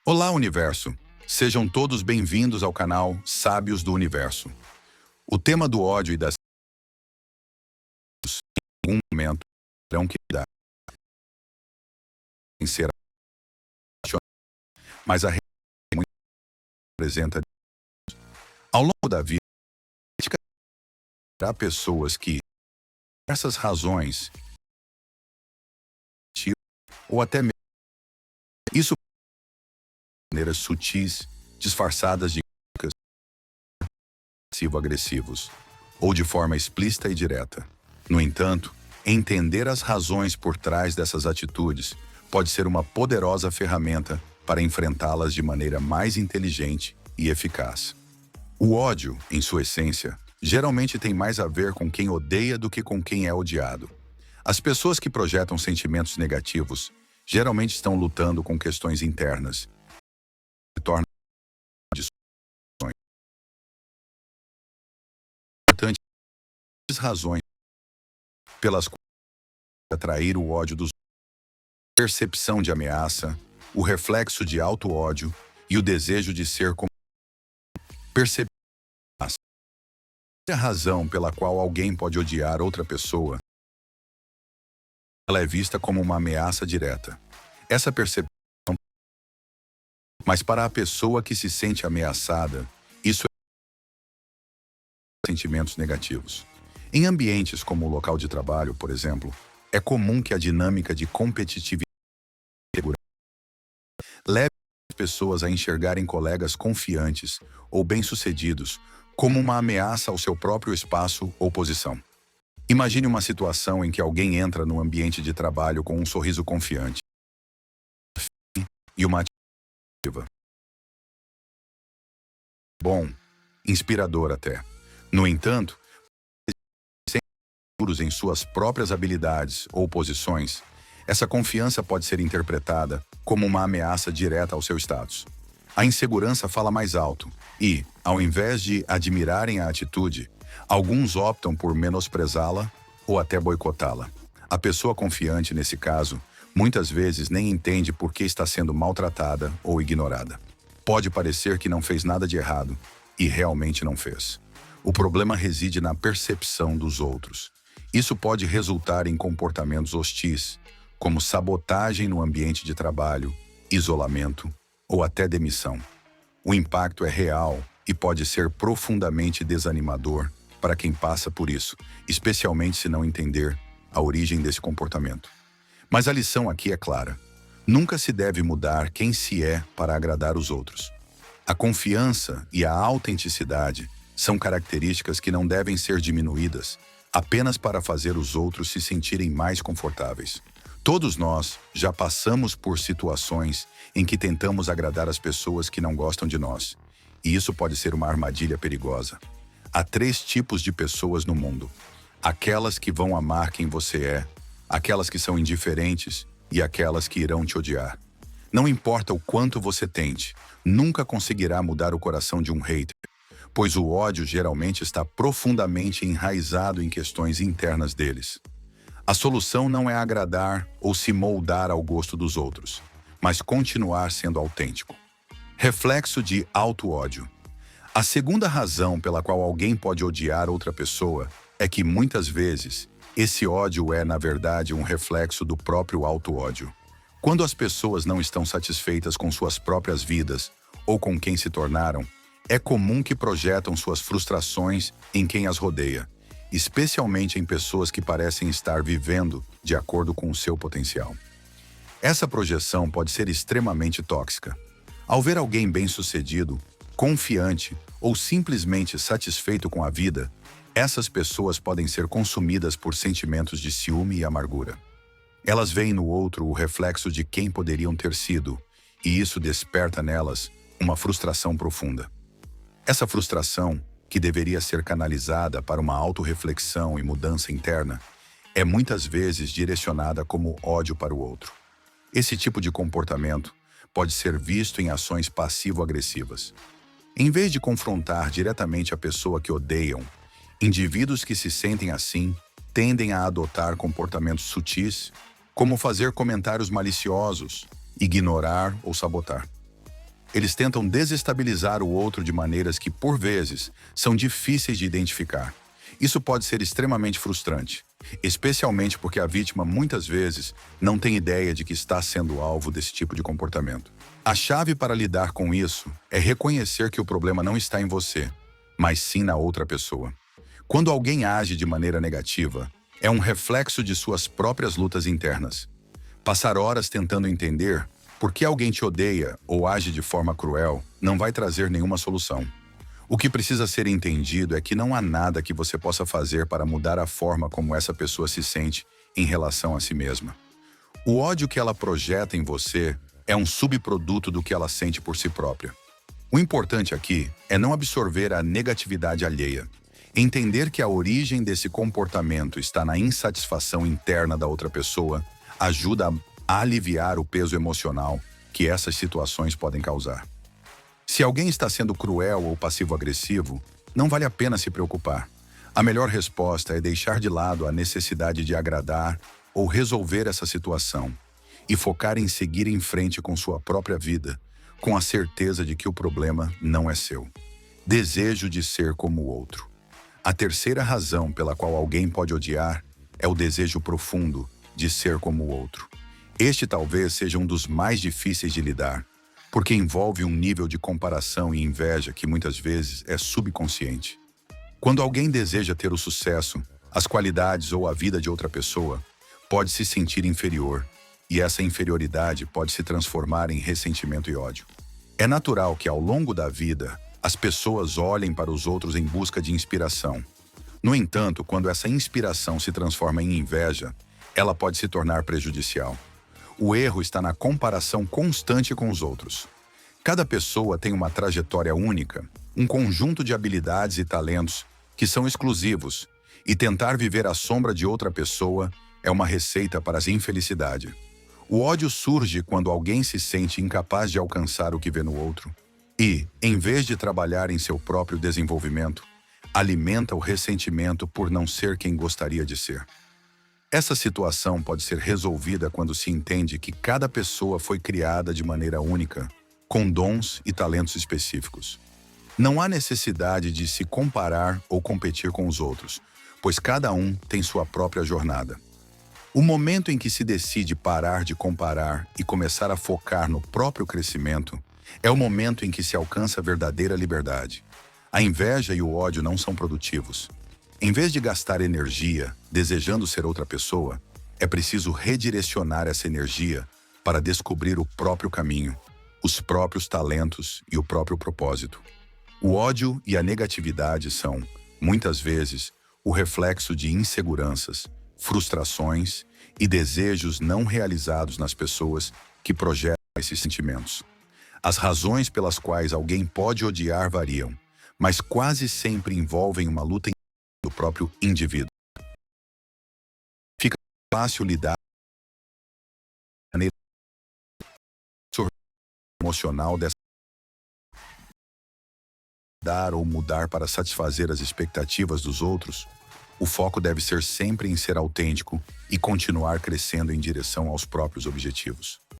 Olá, Universo! Sejam todos bem-vindos ao canal Sábios do Universo. O tema do ódio e das em algum momento terão que dar em ser mas a realidade apresenta ao longo da vida há pessoas que por essas razões ou até mesmo isso de maneiras sutis, disfarçadas de passivo-agressivos ou de forma explícita e direta. No entanto, entender as razões por trás dessas atitudes pode ser uma poderosa ferramenta para enfrentá-las de maneira mais inteligente e eficaz. O ódio, em sua essência, geralmente tem mais a ver com quem odeia do que com quem é odiado. As pessoas que projetam sentimentos negativos geralmente estão lutando com questões internas que tornam importantes as razões pelas quais atrair o ódio dos outros. Percepção de ameaça, o reflexo de auto-ódio e o desejo de ser como perceber a razão pela qual alguém pode odiar outra pessoa. Ela é vista como uma ameaça direta. Essa percepção, mas para a pessoa que se sente ameaçada, isso é sentimentos negativos. Em ambientes como o local de trabalho, por exemplo, é comum que a dinâmica de competitividade leve as pessoas a enxergarem colegas confiantes ou bem-sucedidos como uma ameaça ao seu próprio espaço ou posição. Imagine uma situação em que alguém entra no ambiente de trabalho com um sorriso confiante e uma atitude bom, inspirador até. No entanto, seguros em suas próprias habilidades ou posições, essa confiança pode ser interpretada como uma ameaça direta ao seu status. A insegurança fala mais alto e, ao invés de admirarem a atitude, alguns optam por menosprezá-la ou até boicotá-la. A pessoa confiante, nesse caso, muitas vezes nem entende por que está sendo maltratada ou ignorada. Pode parecer que não fez nada de errado e realmente não fez. O problema reside na percepção dos outros. Isso pode resultar em comportamentos hostis, como sabotagem no ambiente de trabalho, isolamento ou até demissão. O impacto é real e pode ser profundamente desanimador para quem passa por isso, especialmente se não entender a origem desse comportamento. Mas a lição aqui é clara. Nunca se deve mudar quem se é para agradar os outros. A confiança e a autenticidade são características que não devem ser diminuídas apenas para fazer os outros se sentirem mais confortáveis. Todos nós já passamos por situações em que tentamos agradar as pessoas que não gostam de nós, e isso pode ser uma armadilha perigosa. Há 3 tipos de pessoas no mundo: aquelas que vão amar quem você é, aquelas que são indiferentes e aquelas que irão te odiar. Não importa o quanto você tente, nunca conseguirá mudar o coração de um hater, pois o ódio geralmente está profundamente enraizado em questões internas deles. A solução não é agradar ou se moldar ao gosto dos outros, mas continuar sendo autêntico. Reflexo de auto-ódio. A segunda razão pela qual alguém pode odiar outra pessoa é que, muitas vezes, esse ódio é, na verdade, um reflexo do próprio auto-ódio. Quando as pessoas não estão satisfeitas com suas próprias vidas ou com quem se tornaram, é comum que projetam suas frustrações em quem as rodeia, especialmente em pessoas que parecem estar vivendo de acordo com o seu potencial. Essa projeção pode ser extremamente tóxica. Ao ver alguém bem-sucedido, confiante ou simplesmente satisfeito com a vida, essas pessoas podem ser consumidas por sentimentos de ciúme e amargura. Elas veem no outro o reflexo de quem poderiam ter sido, e isso desperta nelas uma frustração profunda. Essa frustração, que deveria ser canalizada para uma autorreflexão e mudança interna, é muitas vezes direcionada como ódio para o outro. Esse tipo de comportamento pode ser visto em ações passivo-agressivas. Em vez de confrontar diretamente a pessoa que odeiam, indivíduos que se sentem assim tendem a adotar comportamentos sutis, como fazer comentários maliciosos, ignorar ou sabotar. Eles tentam desestabilizar o outro de maneiras que, por vezes, são difíceis de identificar. Isso pode ser extremamente frustrante, especialmente porque a vítima muitas vezes não tem ideia de que está sendo alvo desse tipo de comportamento. A chave para lidar com isso é reconhecer que o problema não está em você, mas sim na outra pessoa. Quando alguém age de maneira negativa, é um reflexo de suas próprias lutas internas. Passar horas tentando entender por que alguém te odeia ou age de forma cruel não vai trazer nenhuma solução. O que precisa ser entendido é que não há nada que você possa fazer para mudar a forma como essa pessoa se sente em relação a si mesma. O ódio que ela projeta em você é um subproduto do que ela sente por si própria. O importante aqui é não absorver a negatividade alheia. Entender que a origem desse comportamento está na insatisfação interna da outra pessoa ajuda a aliviar o peso emocional que essas situações podem causar. Se alguém está sendo cruel ou passivo-agressivo, não vale a pena se preocupar. A melhor resposta é deixar de lado a necessidade de agradar ou resolver essa situação e focar em seguir em frente com sua própria vida, com a certeza de que o problema não é seu. Desejo de ser como o outro. A terceira razão pela qual alguém pode odiar é o desejo profundo de ser como o outro. Este talvez seja um dos mais difíceis de lidar, porque envolve um nível de comparação e inveja que muitas vezes é subconsciente. Quando alguém deseja ter o sucesso, as qualidades ou a vida de outra pessoa, pode se sentir inferior, e essa inferioridade pode se transformar em ressentimento e ódio. É natural que ao longo da vida, as pessoas olhem para os outros em busca de inspiração. No entanto, quando essa inspiração se transforma em inveja, ela pode se tornar prejudicial. O erro está na comparação constante com os outros. Cada pessoa tem uma trajetória única, um conjunto de habilidades e talentos que são exclusivos, e tentar viver à sombra de outra pessoa é uma receita para a infelicidade. O ódio surge quando alguém se sente incapaz de alcançar o que vê no outro e, em vez de trabalhar em seu próprio desenvolvimento, alimenta o ressentimento por não ser quem gostaria de ser. Essa situação pode ser resolvida quando se entende que cada pessoa foi criada de maneira única, com dons e talentos específicos. Não há necessidade de se comparar ou competir com os outros, pois cada um tem sua própria jornada. O momento em que se decide parar de comparar e começar a focar no próprio crescimento é o momento em que se alcança a verdadeira liberdade. A inveja e o ódio não são produtivos. Em vez de gastar energia desejando ser outra pessoa, é preciso redirecionar essa energia para descobrir o próprio caminho, os próprios talentos e o próprio propósito. O ódio e a negatividade são, muitas vezes, o reflexo de inseguranças, frustrações e desejos não realizados nas pessoas que projetam esses sentimentos. As razões pelas quais alguém pode odiar variam, mas quase sempre envolvem uma luta do próprio indivíduo. Fica fácil lidar com a maneira emocional dessa dar ou mudar para satisfazer as expectativas dos outros. O foco deve ser sempre em ser autêntico e continuar crescendo em direção aos próprios objetivos.